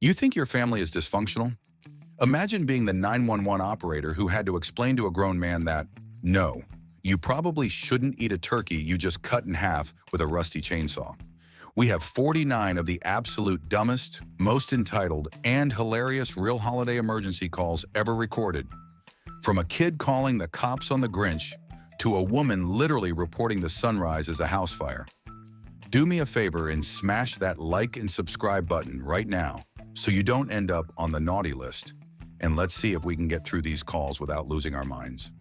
You think your family is dysfunctional? Imagine being the 911 operator who had to explain to a grown man that, no, you probably shouldn't eat a turkey you just cut in half with a rusty chainsaw. We have 49 of the absolute dumbest, most entitled, and hilarious real holiday emergency calls ever recorded. From a kid calling the cops on the Grinch to a woman literally reporting the sunrise as a house fire. Do me a favor and smash that like and subscribe button right now so you don't end up on the naughty list. And let's see if we can get through these calls without losing our minds.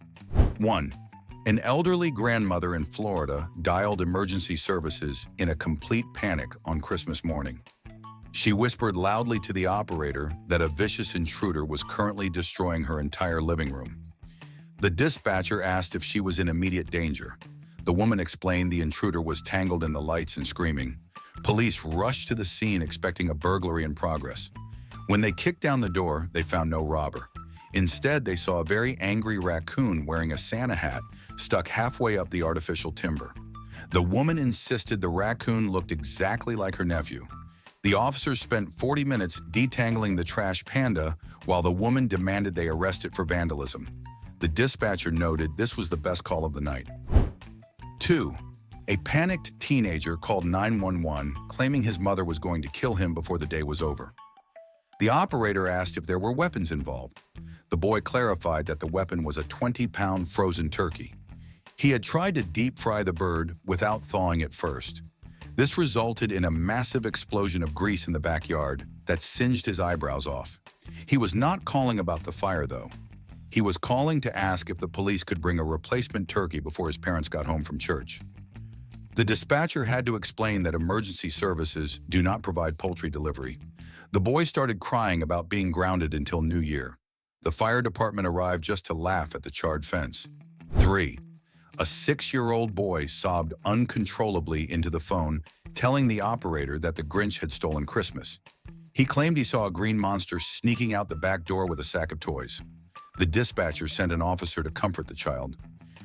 1. An elderly grandmother in Florida dialed emergency services in a complete panic on Christmas morning. She whispered loudly to the operator that a vicious intruder was currently destroying her entire living room. The dispatcher asked if she was in immediate danger. The woman explained the intruder was tangled in the lights and screaming. Police rushed to the scene expecting a burglary in progress. When they kicked down the door, they found no robber. Instead, they saw a very angry raccoon wearing a Santa hat stuck halfway up the artificial timber. The woman insisted the raccoon looked exactly like her nephew. The officers spent 40 minutes detangling the trash panda while the woman demanded they arrest it for vandalism. The dispatcher noted this was the best call of the night. 2. A panicked teenager called 911 claiming his mother was going to kill him before the day was over. The operator asked if there were weapons involved. The boy clarified that the weapon was a 20-pound frozen turkey. He had tried to deep fry the bird without thawing it first. This resulted in a massive explosion of grease in the backyard that singed his eyebrows off. He was not calling about the fire, though. He was calling to ask if the police could bring a replacement turkey before his parents got home from church. The dispatcher had to explain that emergency services do not provide poultry delivery. The boy started crying about being grounded until New Year. The fire department arrived just to laugh at the charred fence. 3. A 6-year-old boy sobbed uncontrollably into the phone, telling the operator that the Grinch had stolen Christmas. He claimed he saw a green monster sneaking out the back door with a sack of toys. The dispatcher sent an officer to comfort the child.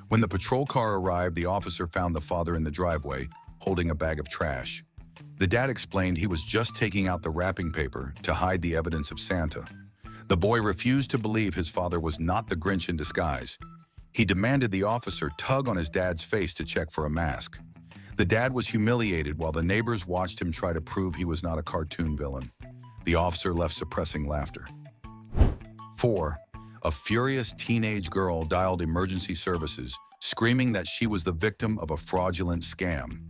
When the patrol car arrived, the officer found the father in the driveway, holding a bag of trash. The dad explained he was just taking out the wrapping paper to hide the evidence of Santa. The boy refused to believe his father was not the Grinch in disguise. He demanded the officer tug on his dad's face to check for a mask. The dad was humiliated while the neighbors watched him try to prove he was not a cartoon villain. The officer left suppressing laughter. 4. A furious teenage girl dialed emergency services, screaming that she was the victim of a fraudulent scam.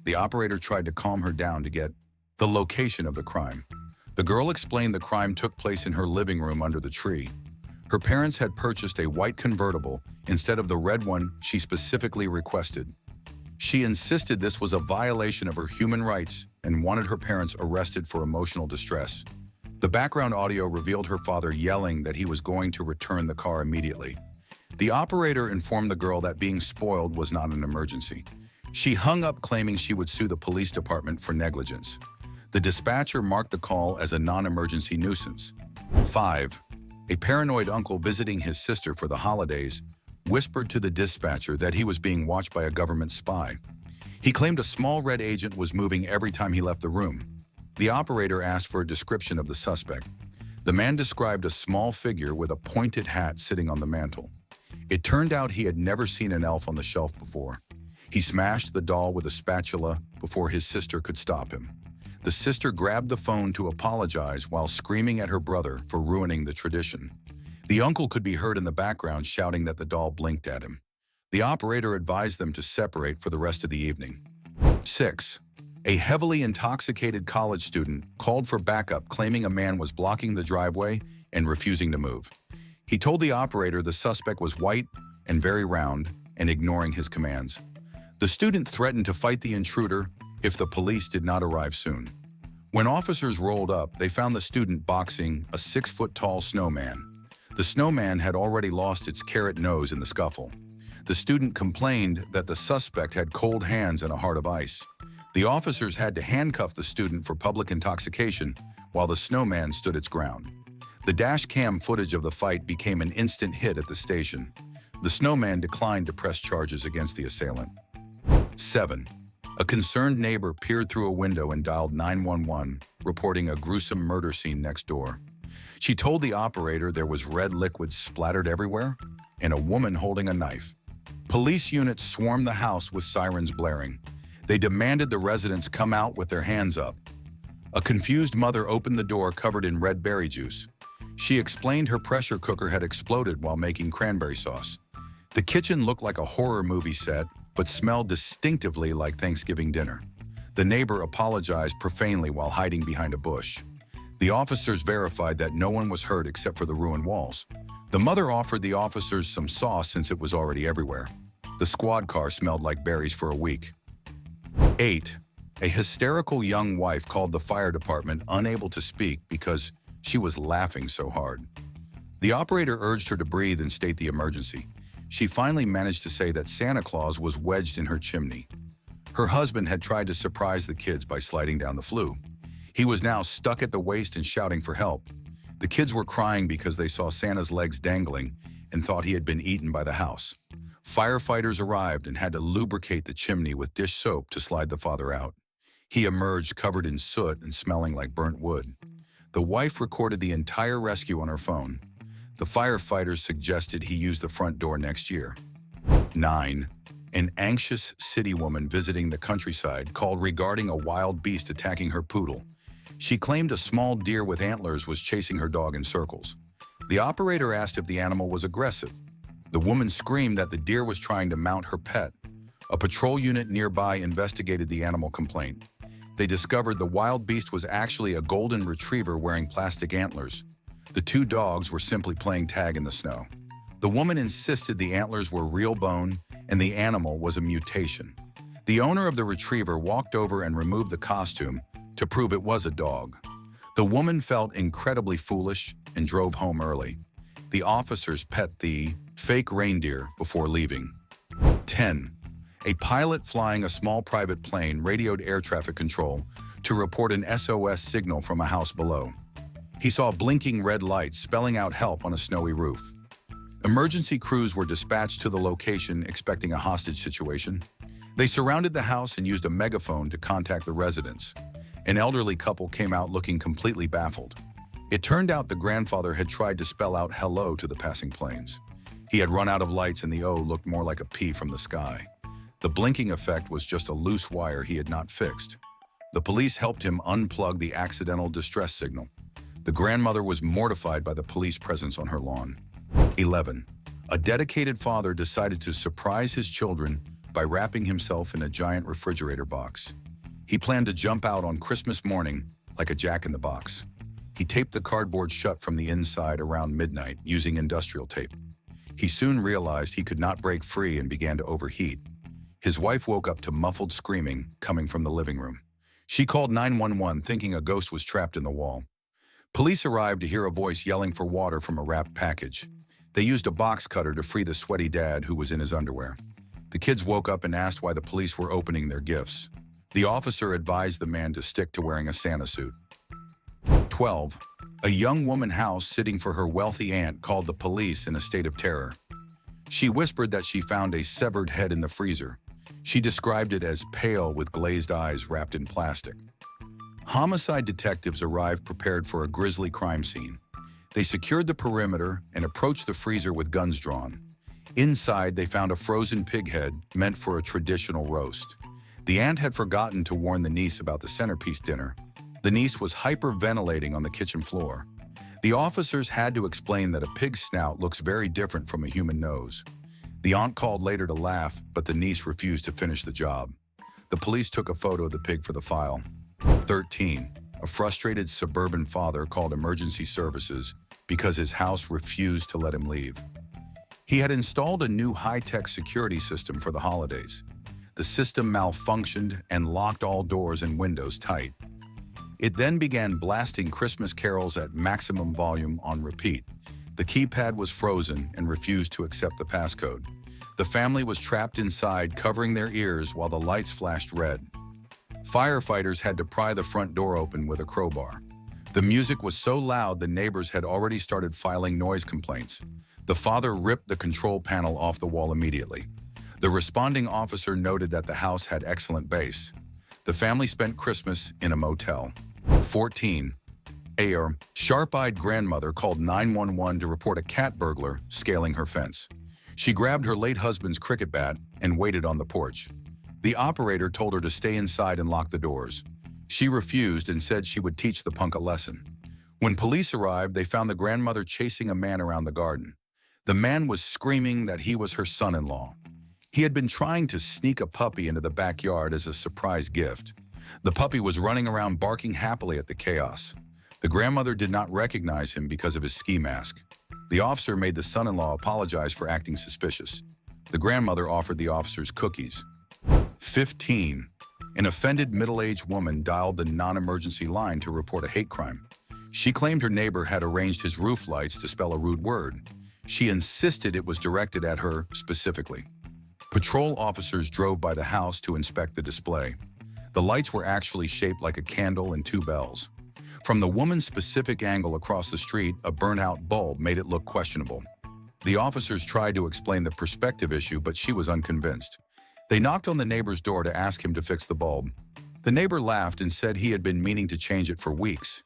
The operator tried to calm her down to get the location of the crime. The girl explained the crime took place in her living room under the tree. Her parents had purchased a white convertible instead of the red one she specifically requested. She insisted this was a violation of her human rights and wanted her parents arrested for emotional distress. The background audio revealed her father yelling that he was going to return the car immediately. The operator informed the girl that being spoiled was not an emergency. She hung up claiming she would sue the police department for negligence. The dispatcher marked the call as a non-emergency nuisance. 5. A paranoid uncle visiting his sister for the holidays whispered to the dispatcher that he was being watched by a government spy. He claimed a small red agent was moving every time he left the room. The operator asked for a description of the suspect. The man described a small figure with a pointed hat sitting on the mantel. It turned out he had never seen an elf on the shelf before. He smashed the doll with a spatula before his sister could stop him. The sister grabbed the phone to apologize while screaming at her brother for ruining the tradition. The uncle could be heard in the background shouting that the doll blinked at him. The operator advised them to separate for the rest of the evening. 6. A heavily intoxicated college student called for backup claiming a man was blocking the driveway and refusing to move. He told the operator the suspect was white and very round and ignoring his commands. The student threatened to fight the intruder if the police did not arrive soon. When officers rolled up, they found the student boxing a 6-foot-tall snowman. The snowman had already lost its carrot nose in the scuffle. The student complained that the suspect had cold hands and a heart of ice. The officers had to handcuff the student for public intoxication while the snowman stood its ground. The dash cam footage of the fight became an instant hit at the station. The snowman declined to press charges against the assailant. 7. A concerned neighbor peered through a window and dialed 911, reporting a gruesome murder scene next door. She told the operator there was red liquid splattered everywhere and a woman holding a knife. Police units swarmed the house with sirens blaring. They demanded the residents come out with their hands up. A confused mother opened the door covered in red berry juice. She explained her pressure cooker had exploded while making cranberry sauce. The kitchen looked like a horror movie set, but smelled distinctively like Thanksgiving dinner. The neighbor apologized profanely while hiding behind a bush. The officers verified that no one was hurt except for the ruined walls. The mother offered the officers some sauce since it was already everywhere. The squad car smelled like berries for a week. 8. A hysterical young wife called the fire department unable to speak because she was laughing so hard. The operator urged her to breathe and state the emergency. She finally managed to say that Santa Claus was wedged in her chimney. Her husband had tried to surprise the kids by sliding down the flue. He was now stuck at the waist and shouting for help. The kids were crying because they saw Santa's legs dangling and thought he had been eaten by the house. Firefighters arrived and had to lubricate the chimney with dish soap to slide the father out. He emerged covered in soot and smelling like burnt wood. The wife recorded the entire rescue on her phone. The firefighters suggested he use the front door next year. 9. An anxious city woman visiting the countryside called regarding a wild beast attacking her poodle. She claimed a small deer with antlers was chasing her dog in circles. The operator asked if the animal was aggressive. The woman screamed that the deer was trying to mount her pet. A patrol unit nearby investigated the animal complaint. They discovered the wild beast was actually a golden retriever wearing plastic antlers. The two dogs were simply playing tag in the snow. The woman insisted the antlers were real bone and the animal was a mutation. The owner of the retriever walked over and removed the costume to prove it was a dog. The woman felt incredibly foolish and drove home early. The officers pet the fake reindeer before leaving. 10. A pilot flying a small private plane radioed air traffic control to report an SOS signal from a house below. He saw blinking red lights spelling out help on a snowy roof. Emergency crews were dispatched to the location expecting a hostage situation. They surrounded the house and used a megaphone to contact the residents. An elderly couple came out looking completely baffled. It turned out the grandfather had tried to spell out hello to the passing planes. He had run out of lights and the O looked more like a P from the sky. The blinking effect was just a loose wire he had not fixed. The police helped him unplug the accidental distress signal. The grandmother was mortified by the police presence on her lawn. 11. A dedicated father decided to surprise his children by wrapping himself in a giant refrigerator box. He planned to jump out on Christmas morning like a jack-in-the-box. He taped the cardboard shut from the inside around midnight using industrial tape. He soon realized he could not break free and began to overheat. His wife woke up to muffled screaming coming from the living room. She called 911 thinking a ghost was trapped in the wall. Police arrived to hear a voice yelling for water from a wrapped package. They used a box cutter to free the sweaty dad who was in his underwear. The kids woke up and asked why the police were opening their gifts. The officer advised the man to stick to wearing a Santa suit. 12. A young woman house sitting for her wealthy aunt called the police in a state of terror. She whispered that she found a severed head in the freezer. She described it as pale with glazed eyes wrapped in plastic. Homicide detectives arrived prepared for a grisly crime scene. They secured the perimeter and approached the freezer with guns drawn. Inside, they found a frozen pig head meant for a traditional roast. The aunt had forgotten to warn the niece about the centerpiece dinner. The niece was hyperventilating on the kitchen floor. The officers had to explain that a pig's snout looks very different from a human nose. The aunt called later to laugh, but the niece refused to finish the job. The police took a photo of the pig for the file. 13. A frustrated suburban father called emergency services because his house refused to let him leave. He had installed a new high-tech security system for the holidays. The system malfunctioned and locked all doors and windows tight. It then began blasting Christmas carols at maximum volume on repeat. The keypad was frozen and refused to accept the passcode. The family was trapped inside, covering their ears while the lights flashed red. Firefighters had to pry the front door open with a crowbar. The music was so loud the neighbors had already started filing noise complaints. The father ripped the control panel off the wall immediately. The responding officer noted that the house had excellent base. The family spent Christmas in a motel. 14. A sharp-eyed grandmother called 911 to report a cat burglar scaling her fence. She grabbed her late husband's cricket bat and waited on the porch. The operator told her to stay inside and lock the doors. She refused and said she would teach the punk a lesson. When police arrived, they found the grandmother chasing a man around the garden. The man was screaming that he was her son-in-law. He had been trying to sneak a puppy into the backyard as a surprise gift. The puppy was running around barking happily at the chaos. The grandmother did not recognize him because of his ski mask. The officer made the son-in-law apologize for acting suspicious. The grandmother offered the officers cookies. 15. An offended middle-aged woman dialed the non-emergency line to report a hate crime. She claimed her neighbor had arranged his roof lights to spell a rude word. She insisted it was directed at her specifically. Patrol officers drove by the house to inspect the display. The lights were actually shaped like a candle and two bells. From the woman's specific angle across the street, a burnt-out bulb made it look questionable. The officers tried to explain the perspective issue, but she was unconvinced. They knocked on the neighbor's door to ask him to fix the bulb. The neighbor laughed and said he had been meaning to change it for weeks.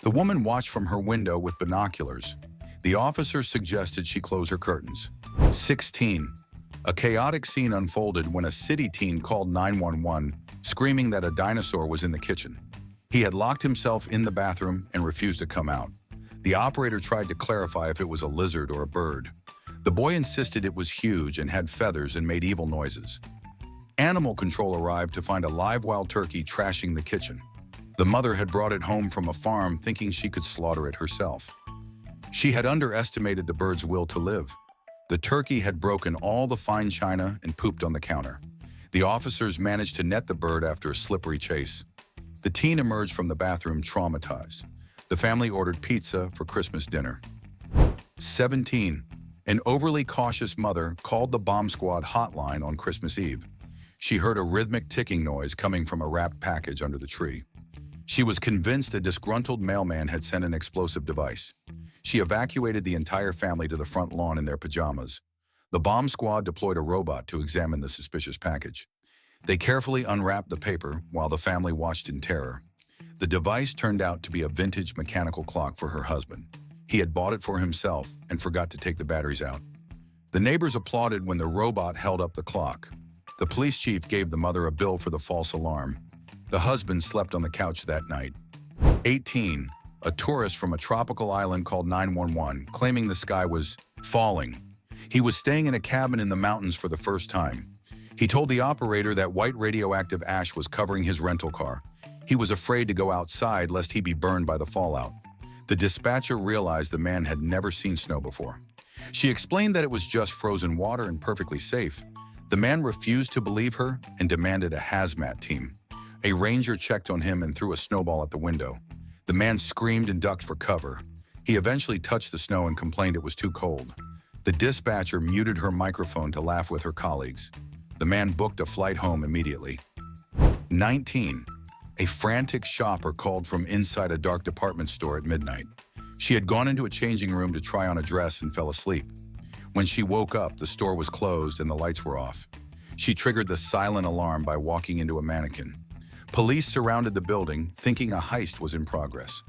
The woman watched from her window with binoculars. The officer suggested she close her curtains. 16. A chaotic scene unfolded when a city teen called 911, screaming that a dinosaur was in the kitchen. He had locked himself in the bathroom and refused to come out. The operator tried to clarify if it was a lizard or a bird. The boy insisted it was huge and had feathers and made evil noises. Animal control arrived to find a live wild turkey trashing the kitchen. The mother had brought it home from a farm thinking she could slaughter it herself. She had underestimated the bird's will to live. The turkey had broken all the fine china and pooped on the counter. The officers managed to net the bird after a slippery chase. The teen emerged from the bathroom traumatized. The family ordered pizza for Christmas dinner. 17. An overly cautious mother called the bomb squad hotline on Christmas Eve. She heard a rhythmic ticking noise coming from a wrapped package under the tree. She was convinced a disgruntled mailman had sent an explosive device. She evacuated the entire family to the front lawn in their pajamas. The bomb squad deployed a robot to examine the suspicious package. They carefully unwrapped the paper while the family watched in terror. The device turned out to be a vintage mechanical clock for her husband. He had bought it for himself and forgot to take the batteries out. The neighbors applauded when the robot held up the clock. The police chief gave the mother a bill for the false alarm. The husband slept on the couch that night. 18. A tourist from a tropical island called 911, claiming the sky was falling. He was staying in a cabin in the mountains for the first time. He told the operator that white radioactive ash was covering his rental car. He was afraid to go outside lest he be burned by the fallout. The dispatcher realized the man had never seen snow before. She explained that it was just frozen water and perfectly safe. The man refused to believe her and demanded a hazmat team. A ranger checked on him and threw a snowball at the window. The man screamed and ducked for cover. He eventually touched the snow and complained it was too cold. The dispatcher muted her microphone to laugh with her colleagues. The man booked a flight home immediately. 19. A frantic shopper called from inside a dark department store at midnight. She had gone into a changing room to try on a dress and fell asleep. When she woke up, the store was closed and the lights were off. She triggered the silent alarm by walking into a mannequin. Police surrounded the building, thinking a heist was in progress.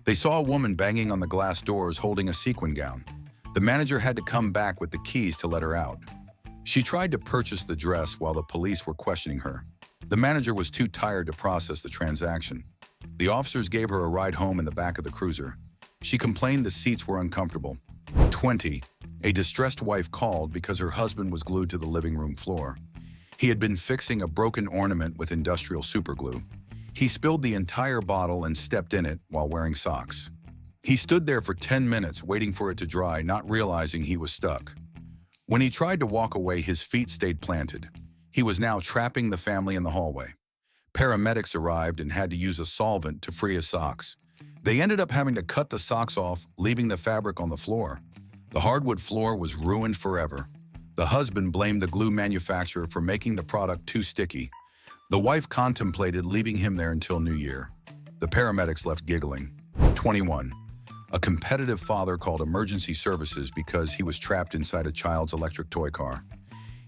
They saw a woman banging on the glass doors holding a sequin gown. The manager had to come back with the keys to let her out. She tried to purchase the dress while the police were questioning her. The manager was too tired to process the transaction. The officers gave her a ride home in the back of the cruiser. She complained the seats were uncomfortable. 20. A distressed wife called because her husband was glued to the living room floor. He had been fixing a broken ornament with industrial superglue. He spilled the entire bottle and stepped in it while wearing socks. He stood there for 10 minutes waiting for it to dry, not realizing he was stuck. When he tried to walk away, his feet stayed planted. He was now trapping the family in the hallway. Paramedics arrived and had to use a solvent to free his socks. They ended up having to cut the socks off, leaving the fabric on the floor. The hardwood floor was ruined forever. The husband blamed the glue manufacturer for making the product too sticky. The wife contemplated leaving him there until New Year. The paramedics left giggling. 21. A competitive father called emergency services because he was trapped inside a child's electric toy car.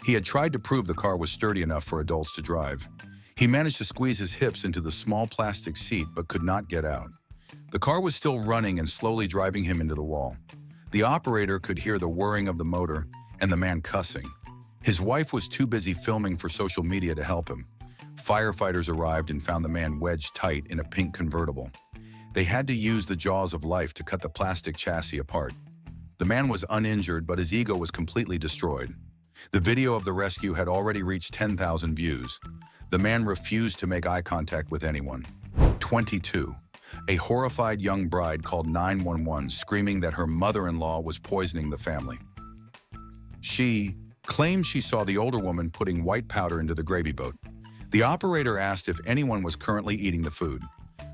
He had tried to prove the car was sturdy enough for adults to drive. He managed to squeeze his hips into the small plastic seat but could not get out. The car was still running and slowly driving him into the wall. The operator could hear the whirring of the motor and the man cussing. His wife was too busy filming for social media to help him. Firefighters arrived and found the man wedged tight in a pink convertible. They had to use the jaws of life to cut the plastic chassis apart. The man was uninjured, but his ego was completely destroyed. The video of the rescue had already reached 10,000 views. The man refused to make eye contact with anyone. 22. A horrified young bride called 911, screaming that her mother-in-law was poisoning the family. She claimed she saw the older woman putting white powder into the gravy boat. The operator asked if anyone was currently eating the food.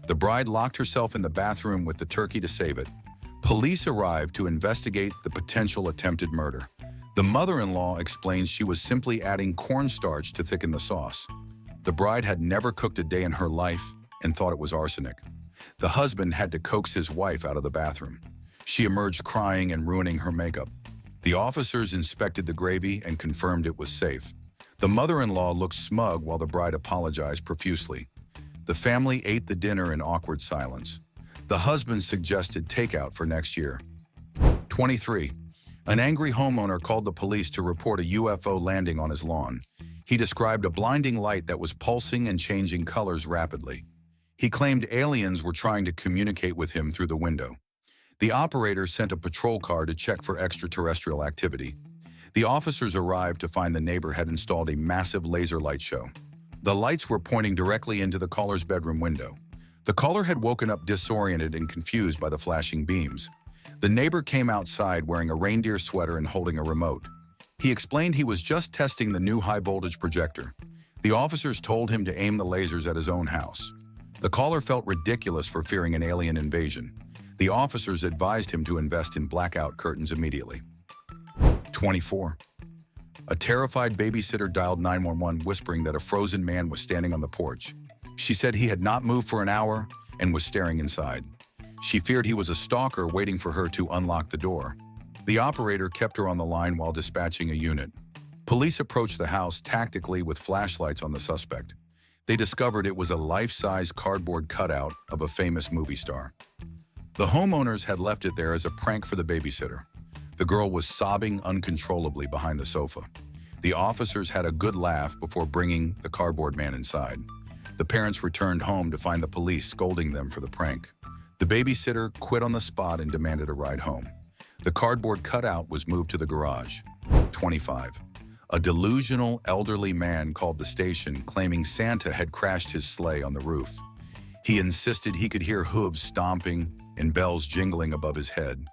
The bride locked herself in the bathroom with the turkey to save it. Police arrived to investigate the potential attempted murder. The mother-in-law explained she was simply adding cornstarch to thicken the sauce. The bride had never cooked a day in her life and thought it was arsenic. The husband had to coax his wife out of the bathroom. She emerged crying and ruining her makeup. The officers inspected the gravy and confirmed it was safe. The mother-in-law looked smug while the bride apologized profusely. The family ate the dinner in awkward silence. The husband suggested takeout for next year. 23. An angry homeowner called the police to report a UFO landing on his lawn. He described a blinding light that was pulsing and changing colors rapidly. He claimed aliens were trying to communicate with him through the window. The operator sent a patrol car to check for extraterrestrial activity. The officers arrived to find the neighbor had installed a massive laser light show. The lights were pointing directly into the caller's bedroom window. The caller had woken up disoriented and confused by the flashing beams. The neighbor came outside wearing a reindeer sweater and holding a remote. He explained he was just testing the new high-voltage projector. The officers told him to aim the lasers at his own house. The caller felt ridiculous for fearing an alien invasion. The officers advised him to invest in blackout curtains immediately. 24. A terrified babysitter dialed 911, whispering that a frozen man was standing on the porch. She said he had not moved for an hour and was staring inside. She feared he was a stalker waiting for her to unlock the door. The operator kept her on the line while dispatching a unit. Police approached the house tactically with flashlights on the suspect. They discovered it was a life-size cardboard cutout of a famous movie star. The homeowners had left it there as a prank for the babysitter. The girl was sobbing uncontrollably behind the sofa. The officers had a good laugh before bringing the cardboard man inside. The parents returned home to find the police scolding them for the prank. The babysitter quit on the spot and demanded a ride home. The cardboard cutout was moved to the garage. 25. A delusional elderly man called the station claiming Santa had crashed his sleigh on the roof. He insisted he could hear hooves stomping and bells jingling above his head.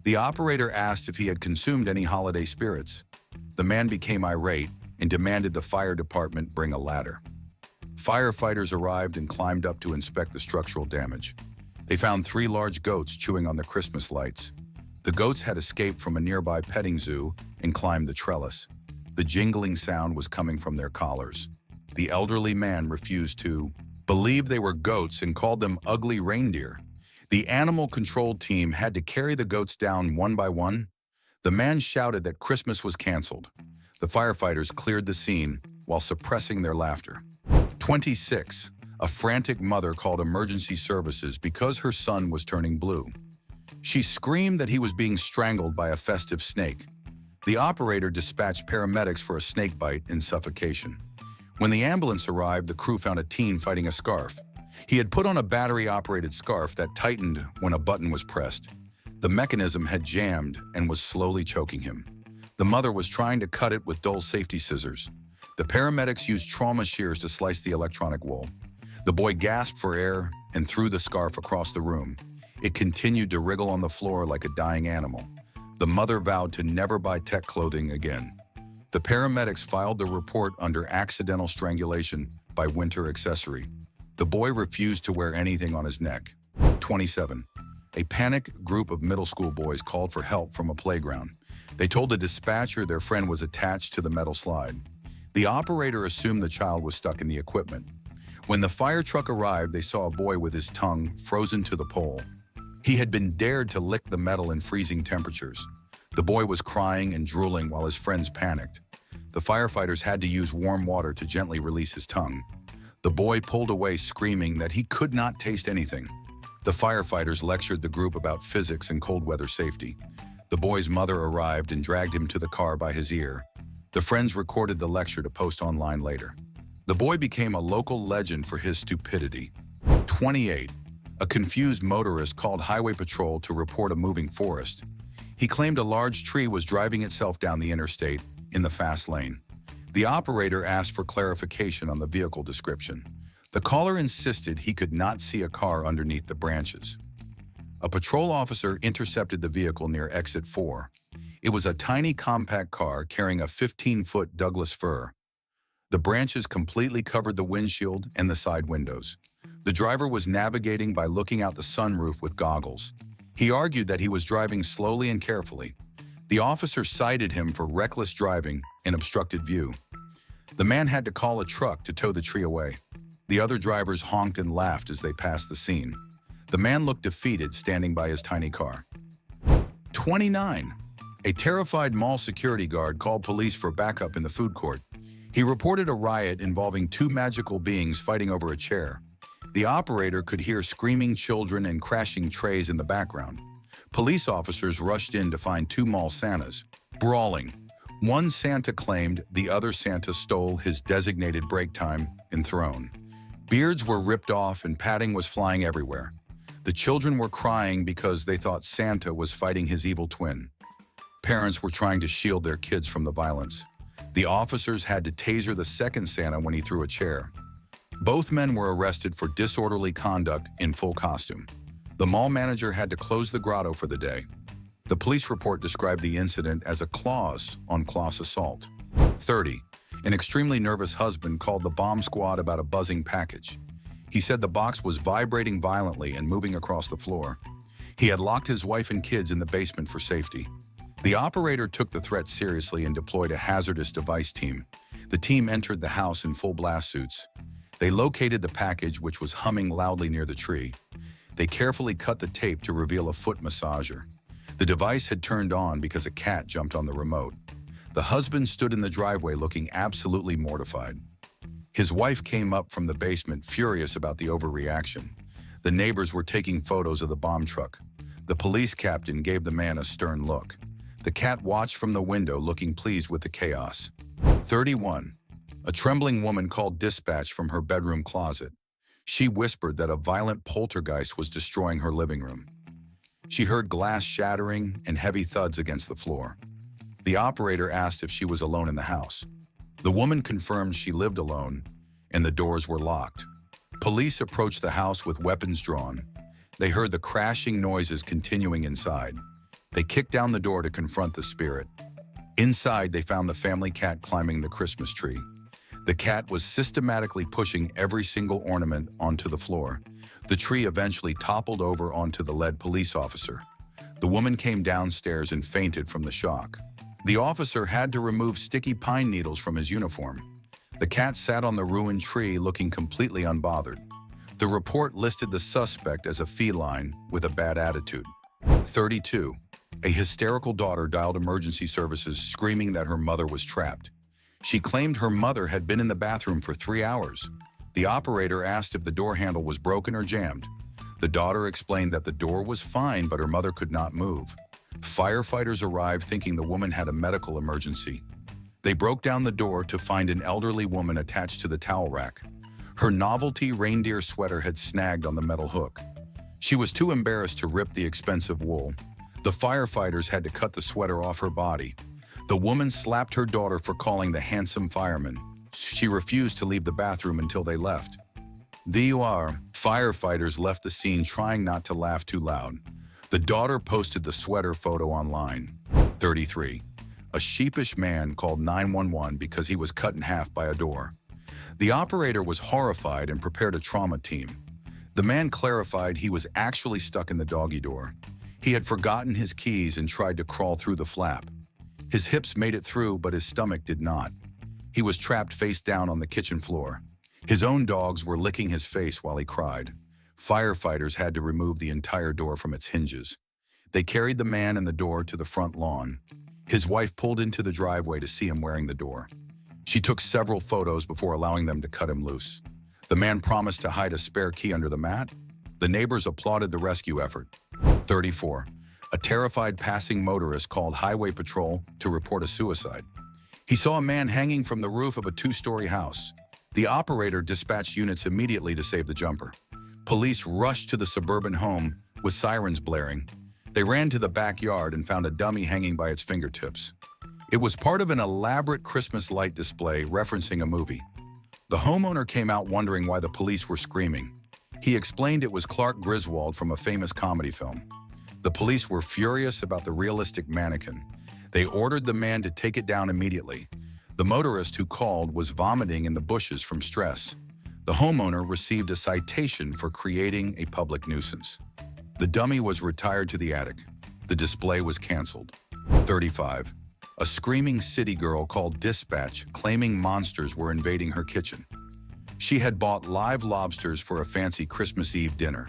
The operator asked if he had consumed any holiday spirits. The man became irate and demanded the fire department bring a ladder. Firefighters arrived and climbed up to inspect the structural damage. They found 3 large goats chewing on the Christmas lights. The goats had escaped from a nearby petting zoo and climbed the trellis. The jingling sound was coming from their collars. The elderly man refused to believe they were goats and called them ugly reindeer. The animal control team had to carry the goats down one by one. The man shouted that Christmas was canceled. The firefighters cleared the scene while suppressing their laughter. 26. A frantic mother called emergency services because her son was turning blue. She screamed that he was being strangled by a festive snake. The operator dispatched paramedics for a snake bite in Suffocating. When the ambulance arrived, the crew found a teen fighting a scarf. He had put on a battery-operated scarf that tightened when a button was pressed. The mechanism had jammed and was slowly choking him. The mother was trying to cut it with dull safety scissors. The paramedics used trauma shears to slice the electronic wool. The boy gasped for air and threw the scarf across the room. It continued to wriggle on the floor like a dying animal. The mother vowed to never buy tech clothing again. The paramedics filed the report under accidental strangulation by winter accessory. The boy refused to wear anything on his neck. 27. A panicked group of middle school boys called for help from a playground. They told the dispatcher their friend was attached to the metal slide. The operator assumed the child was stuck in the equipment. When the fire truck arrived, they saw a boy with his tongue frozen to the pole. He had been dared to lick the metal in freezing temperatures. The boy was crying and drooling while his friends panicked. The firefighters had to use warm water to gently release his tongue. The boy pulled away screaming that he could not taste anything. The firefighters lectured the group about physics and cold weather safety. The boy's mother arrived and dragged him to the car by his ear. The friends recorded the lecture to post online later. The boy became a local legend for his stupidity. 28. A confused motorist called Highway Patrol to report a moving forest. He claimed a large tree was driving itself down the interstate in the fast lane. The operator asked for clarification on the vehicle description. The caller insisted he could not see a car underneath the branches. A patrol officer intercepted the vehicle near exit 4. It was a tiny compact car carrying a 15-foot Douglas fir. The branches completely covered the windshield and the side windows. The driver was navigating by looking out the sunroof with goggles. He argued that he was driving slowly and carefully. The officer cited him for reckless driving and obstructed view. The man had to call a truck to tow the tree away. The other drivers honked and laughed as they passed the scene. The man looked defeated standing by his tiny car. 29. A terrified mall security guard called police for backup in the food court. He reported a riot involving two magical beings fighting over a chair. The operator could hear screaming children and crashing trays in the background. Police officers rushed in to find two mall Santas, brawling. One Santa claimed the other Santa stole his designated break time and thrown. Beards were ripped off and padding was flying everywhere. The children were crying because they thought Santa was fighting his evil twin. Parents were trying to shield their kids from the violence. The officers had to taser the second Santa when he threw a chair. Both men were arrested for disorderly conduct in full costume. The mall manager had to close the grotto for the day. The police report described the incident as a claws-on-claws assault. 30. An extremely nervous husband called the bomb squad about a buzzing package. He said the box was vibrating violently and moving across the floor. He had locked his wife and kids in the basement for safety. The operator took the threat seriously and deployed a hazardous device team. The team entered the house in full blast suits. They located the package, which was humming loudly near the tree. They carefully cut the tape to reveal a foot massager. The device had turned on because a cat jumped on the remote. The husband stood in the driveway looking absolutely mortified. His wife came up from the basement furious about the overreaction. The neighbors were taking photos of the bomb truck. The police captain gave the man a stern look. The cat watched from the window looking pleased with the chaos. 31. A trembling woman called dispatch from her bedroom closet. She whispered that a violent poltergeist was destroying her living room. She heard glass shattering and heavy thuds against the floor. The operator asked if she was alone in the house. The woman confirmed she lived alone, and the doors were locked. Police approached the house with weapons drawn. They heard the crashing noises continuing inside. They kicked down the door to confront the spirit. Inside, they found the family cat climbing the Christmas tree. The cat was systematically pushing every single ornament onto the floor. The tree eventually toppled over onto the lead police officer. The woman came downstairs and fainted from the shock. The officer had to remove sticky pine needles from his uniform. The cat sat on the ruined tree looking completely unbothered. The report listed the suspect as a feline with a bad attitude. 32. A hysterical daughter dialed emergency services screaming that her mother was trapped. She claimed her mother had been in the bathroom for 3 hours. The operator asked if the door handle was broken or jammed. The daughter explained that the door was fine, but her mother could not move. Firefighters arrived thinking the woman had a medical emergency. They broke down the door to find an elderly woman attached to the towel rack. Her novelty reindeer sweater had snagged on the metal hook. She was too embarrassed to rip the expensive wool. The firefighters had to cut the sweater off her body. The woman slapped her daughter for calling the handsome fireman. She refused to leave the bathroom until they left. The firefighters left the scene trying not to laugh too loud. The daughter posted the sweater photo online. 33. A sheepish man called 911 because he was cut in half by a door. The operator was horrified and prepared a trauma team. The man clarified he was actually stuck in the doggy door. He had forgotten his keys and tried to crawl through the flap. His hips made it through, but his stomach did not. He was trapped face down on the kitchen floor. His own dogs were licking his face while he cried. Firefighters had to remove the entire door from its hinges. They carried the man and the door to the front lawn. His wife pulled into the driveway to see him wearing the door. She took several photos before allowing them to cut him loose. The man promised to hide a spare key under the mat. The neighbors applauded the rescue effort. 34. A terrified passing motorist called Highway Patrol to report a suicide. He saw a man hanging from the roof of a two-story house. The operator dispatched units immediately to save the jumper. Police rushed to the suburban home with sirens blaring. They ran to the backyard and found a dummy hanging by its fingertips. It was part of an elaborate Christmas light display referencing a movie. The homeowner came out wondering why the police were screaming. He explained it was Clark Griswold from a famous comedy film. The police were furious about the realistic mannequin. They ordered the man to take it down immediately. The motorist who called was vomiting in the bushes from stress. The homeowner received a citation for creating a public nuisance. The dummy was retired to the attic. The display was canceled. 35. A screaming city girl called dispatch claiming monsters were invading her kitchen. She had bought live lobsters for a fancy Christmas Eve dinner.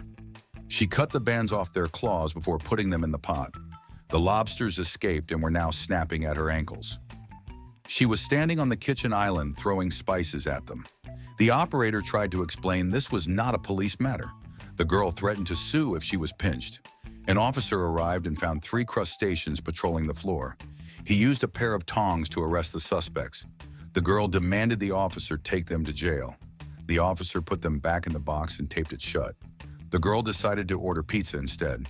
She cut the bands off their claws before putting them in the pot. The lobsters escaped and were now snapping at her ankles. She was standing on the kitchen island throwing spices at them. The operator tried to explain this was not a police matter. The girl threatened to sue if she was pinched. An officer arrived and found 3 crustaceans patrolling the floor. He used a pair of tongs to arrest the suspects. The girl demanded the officer take them to jail. The officer put them back in the box and taped it shut. The girl decided to order pizza instead.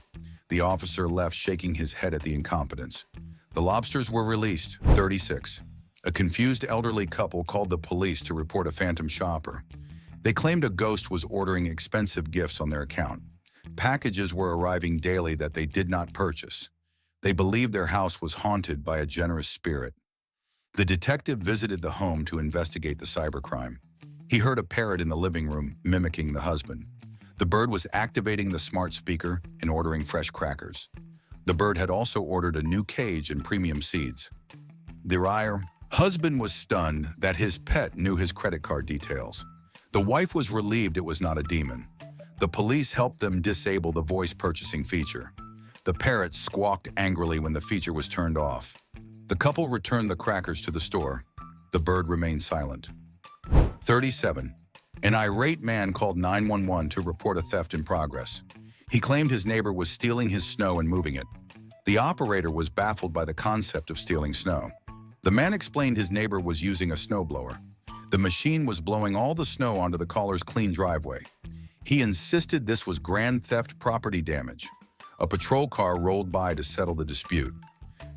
The officer left shaking his head at the incompetence. The lobsters were released. 36. A confused elderly couple called the police to report a phantom shopper. They claimed a ghost was ordering expensive gifts on their account. Packages were arriving daily that they did not purchase. They believed their house was haunted by a generous spirit. The detective visited the home to investigate the cybercrime. He heard a parrot in the living room mimicking the husband. The bird was activating the smart speaker and ordering fresh crackers. The bird had also ordered a new cage and premium seeds. The husband was stunned that his pet knew his credit card details. The wife was relieved it was not a demon. The police helped them disable the voice purchasing feature. The parrot squawked angrily when the feature was turned off. The couple returned the crackers to the store. The bird remained silent. 37. An irate man called 911 to report a theft in progress. He claimed his neighbor was stealing his snow and moving it. The operator was baffled by the concept of stealing snow. The man explained his neighbor was using a snowblower. The machine was blowing all the snow onto the caller's clean driveway. He insisted this was grand theft property damage. A patrol car rolled by to settle the dispute.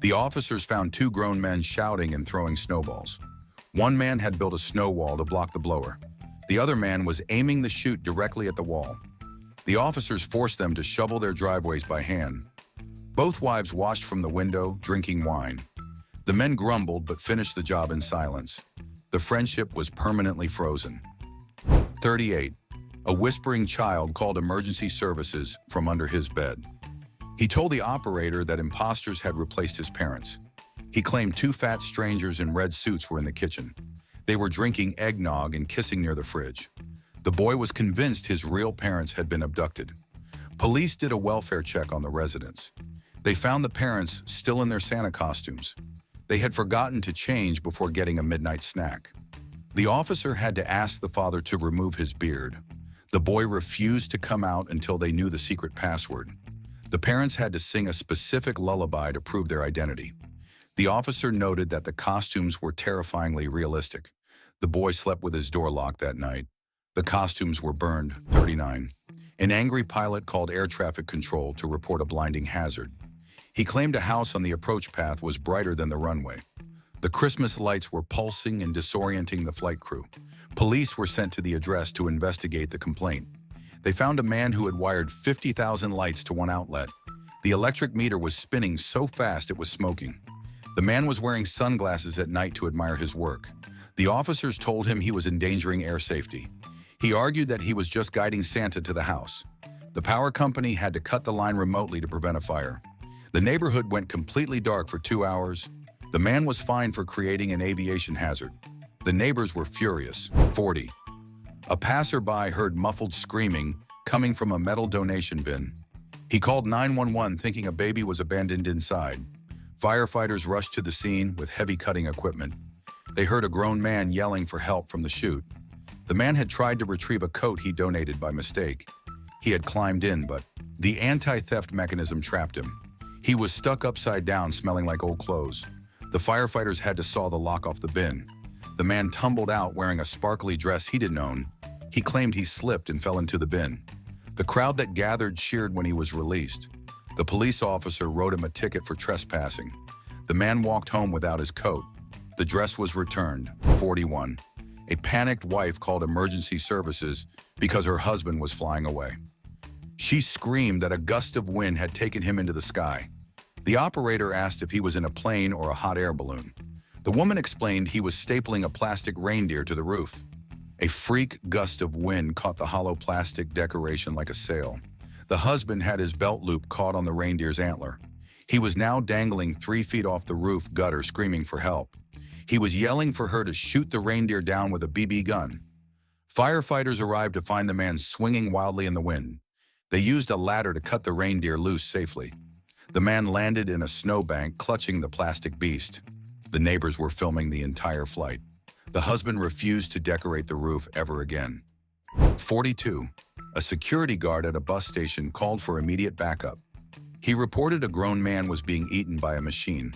The officers found 2 grown men shouting and throwing snowballs. One man had built a snow wall to block the blower. The other man was aiming the chute directly at the wall. The officers forced them to shovel their driveways by hand. Both wives watched from the window, drinking wine. The men grumbled but finished the job in silence. The friendship was permanently frozen. 38. A whispering child called emergency services from under his bed. He told the operator that imposters had replaced his parents. He claimed 2 fat strangers in red suits were in the kitchen. They were drinking eggnog and kissing near the fridge. The boy was convinced his real parents had been abducted. Police did a welfare check on the residence. They found the parents still in their Santa costumes. They had forgotten to change before getting a midnight snack. The officer had to ask the father to remove his beard. The boy refused to come out until they knew the secret password. The parents had to sing a specific lullaby to prove their identity. The officer noted that the costumes were terrifyingly realistic. The boy slept with his door locked that night. The costumes were burned. 39. An angry pilot called air traffic control to report a blinding hazard. He claimed a house on the approach path was brighter than the runway. The Christmas lights were pulsing and disorienting the flight crew. Police were sent to the address to investigate the complaint. They found a man who had wired 50,000 lights to one outlet. The electric meter was spinning so fast it was smoking. The man was wearing sunglasses at night to admire his work. The officers told him he was endangering air safety. He argued that he was just guiding Santa to the house. The power company had to cut the line remotely to prevent a fire. The neighborhood went completely dark for 2 hours. The man was fined for creating an aviation hazard. The neighbors were furious. 40. A passerby heard muffled screaming coming from a metal donation bin. He called 911 thinking a baby was abandoned inside. Firefighters rushed to the scene with heavy cutting equipment. They heard a grown man yelling for help from the chute. The man had tried to retrieve a coat he donated by mistake. He had climbed in, but the anti-theft mechanism trapped him. He was stuck upside down, smelling like old clothes. The firefighters had to saw the lock off the bin. The man tumbled out wearing a sparkly dress he didn't own. He claimed he slipped and fell into the bin. The crowd that gathered cheered when he was released. The police officer wrote him a ticket for trespassing. The man walked home without his coat. The dress was returned. 41. A panicked wife called emergency services because her husband was flying away. She screamed that a gust of wind had taken him into the sky. The operator asked if he was in a plane or a hot air balloon. The woman explained he was stapling a plastic reindeer to the roof. A freak gust of wind caught the hollow plastic decoration like a sail. The husband had his belt loop caught on the reindeer's antler. He was now dangling 3 feet off the roof gutter, screaming for help. He was yelling for her to shoot the reindeer down with a BB gun. Firefighters arrived to find the man swinging wildly in the wind. They used a ladder to cut the reindeer loose safely. The man landed in a snowbank, clutching the plastic beast. The neighbors were filming the entire flight. The husband refused to decorate the roof ever again. 42. A security guard at a bus station called for immediate backup. He reported a grown man was being eaten by a machine.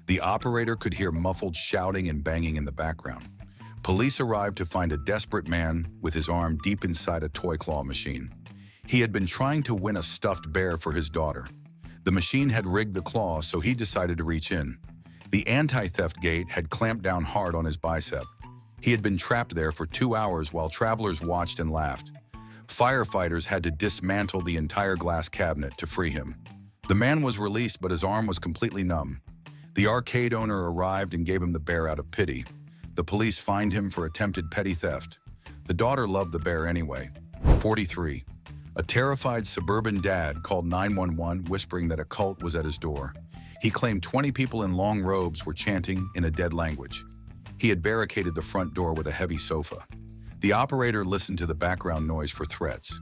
The operator could hear muffled shouting and banging in the background. Police arrived to find a desperate man with his arm deep inside a toy claw machine. He had been trying to win a stuffed bear for his daughter. The machine had rigged the claw, so he decided to reach in. The anti-theft gate had clamped down hard on his bicep. He had been trapped there for 2 hours while travelers watched and laughed. Firefighters had to dismantle the entire glass cabinet to free him. The man was released, but his arm was completely numb. The arcade owner arrived and gave him the bear out of pity. The police fined him for attempted petty theft. The daughter loved the bear anyway. 43. A terrified suburban dad called 911, whispering that a cult was at his door. He claimed 20 people in long robes were chanting in a dead language. He had barricaded the front door with a heavy sofa. The operator listened to the background noise for threats.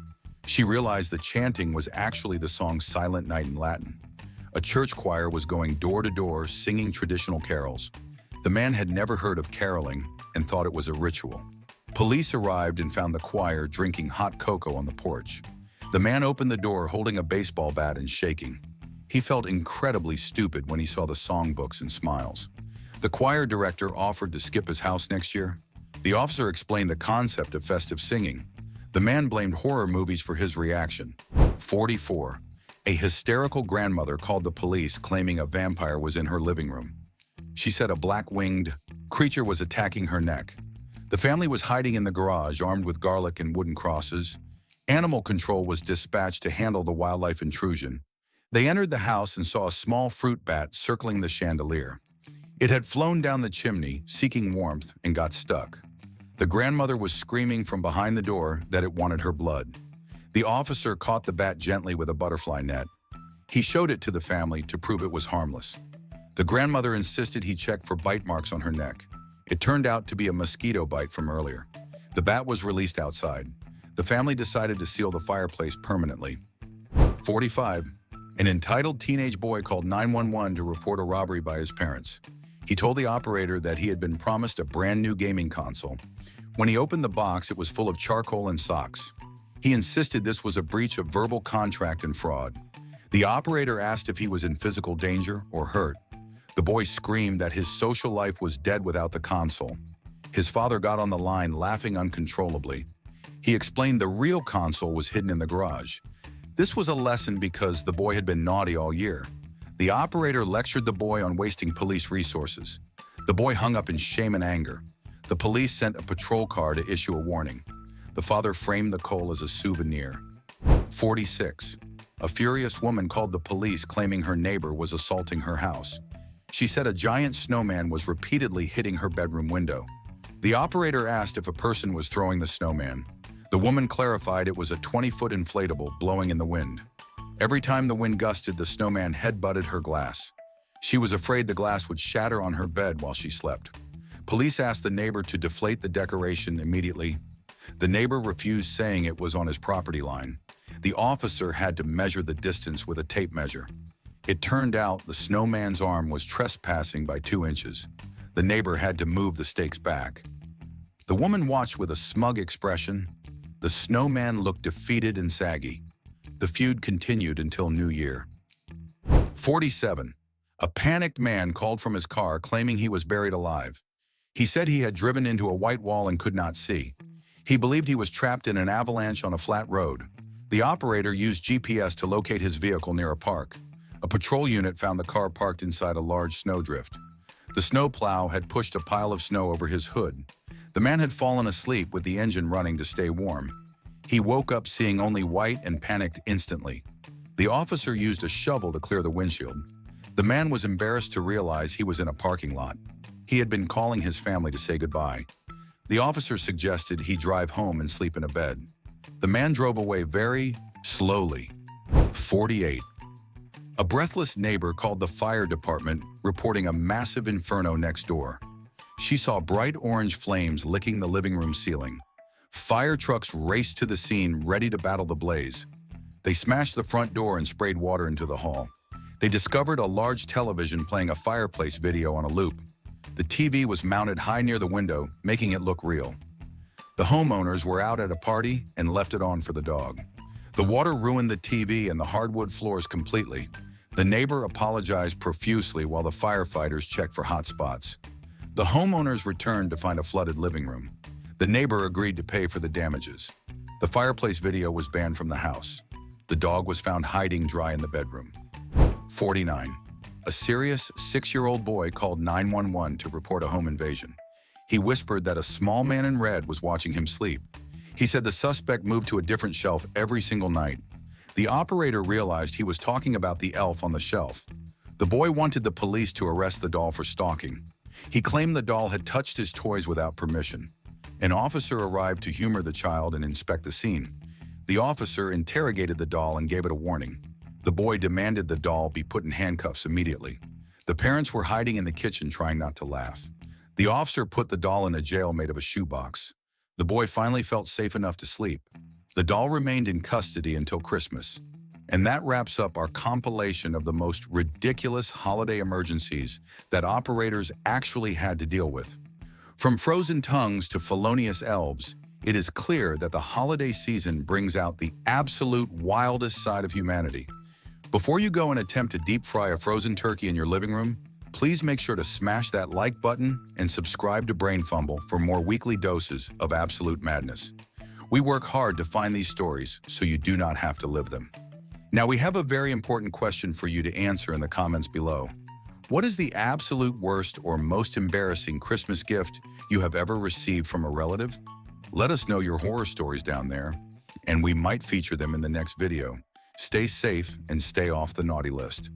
She realized the chanting was actually the song Silent Night in Latin. A church choir was going door to door singing traditional carols. The man had never heard of caroling and thought it was a ritual. Police arrived and found the choir drinking hot cocoa on the porch. The man opened the door holding a baseball bat and shaking. He felt incredibly stupid when he saw the songbooks and smiles. The choir director offered to skip his house next year. The officer explained the concept of festive singing. The man blamed horror movies for his reaction. 44. A hysterical grandmother called the police claiming a vampire was in her living room. She said a black-winged creature was attacking her neck. The family was hiding in the garage, armed with garlic and wooden crosses. Animal control was dispatched to handle the wildlife intrusion. They entered the house and saw a small fruit bat circling the chandelier. It had flown down the chimney, seeking warmth, and got stuck. The grandmother was screaming from behind the door that it wanted her blood. The officer caught the bat gently with a butterfly net. He showed it to the family to prove it was harmless. The grandmother insisted he check for bite marks on her neck. It turned out to be a mosquito bite from earlier. The bat was released outside. The family decided to seal the fireplace permanently. 45. An entitled teenage boy called 911 to report a robbery by his parents. He told the operator that he had been promised a brand new gaming console. When he opened the box, it was full of charcoal and socks. He insisted this was a breach of verbal contract and fraud. The operator asked if he was in physical danger or hurt. The boy screamed that his social life was dead without the console. His father got on the line, laughing uncontrollably. He explained the real console was hidden in the garage. This was a lesson because the boy had been naughty all year. The operator lectured the boy on wasting police resources. The boy hung up in shame and anger. The police sent a patrol car to issue a warning. The father framed the coal as a souvenir. 46. A furious woman called the police claiming her neighbor was assaulting her house. She said a giant snowman was repeatedly hitting her bedroom window. The operator asked if a person was throwing the snowman. The woman clarified it was a 20-foot inflatable blowing in the wind. Every time the wind gusted, the snowman head-butted her glass. She was afraid the glass would shatter on her bed while she slept. Police asked the neighbor to deflate the decoration immediately. The neighbor refused, saying it was on his property line. The officer had to measure the distance with a tape measure. It turned out the snowman's arm was trespassing by 2 inches. The neighbor had to move the stakes back. The woman watched with a smug expression. The snowman looked defeated and saggy. The feud continued until New Year. 47. A panicked man called from his car claiming he was buried alive. He said he had driven into a white wall and could not see. He believed he was trapped in an avalanche on a flat road. The operator used GPS to locate his vehicle near a park. A patrol unit found the car parked inside a large snowdrift. The snowplow had pushed a pile of snow over his hood. The man had fallen asleep with the engine running to stay warm. He woke up seeing only white and panicked instantly. The officer used a shovel to clear the windshield. The man was embarrassed to realize he was in a parking lot. He had been calling his family to say goodbye. The officer suggested he drive home and sleep in a bed. The man drove away very slowly. 48. A breathless neighbor called the fire department, reporting a massive inferno next door. She saw bright orange flames licking the living room ceiling. Fire trucks raced to the scene, ready to battle the blaze. They smashed the front door and sprayed water into the hall. They discovered a large television playing a fireplace video on a loop. The TV was mounted high near the window, making it look real. The homeowners were out at a party and left it on for the dog. The water ruined the TV and the hardwood floors completely. The neighbor apologized profusely while the firefighters checked for hot spots. The homeowners returned to find a flooded living room. The neighbor agreed to pay for the damages. The fireplace video was banned from the house. The dog was found hiding dry in the bedroom. 49. A serious 6-year-old boy called 911 to report a home invasion. He whispered that a small man in red was watching him sleep. He said the suspect moved to a different shelf every single night. The operator realized he was talking about the elf on the shelf. The boy wanted the police to arrest the doll for stalking. He claimed the doll had touched his toys without permission. An officer arrived to humor the child and inspect the scene. The officer interrogated the doll and gave it a warning. The boy demanded the doll be put in handcuffs immediately. The parents were hiding in the kitchen trying not to laugh. The officer put the doll in a jail made of a shoebox. The boy finally felt safe enough to sleep. The doll remained in custody until Christmas. And that wraps up our compilation of the most ridiculous holiday emergencies that operators actually had to deal with. From frozen tongues to felonious elves, it is clear that the holiday season brings out the absolute wildest side of humanity. Before you go and attempt to deep fry a frozen turkey in your living room, please make sure to smash that like button and subscribe to BrainFumble for more weekly doses of absolute madness. We work hard to find these stories so you do not have to live them. Now we have a very important question for you to answer in the comments below. What is the absolute worst or most embarrassing Christmas gift you have ever received from a relative? Let us know your horror stories down there, and we might feature them in the next video. Stay safe and stay off the naughty list.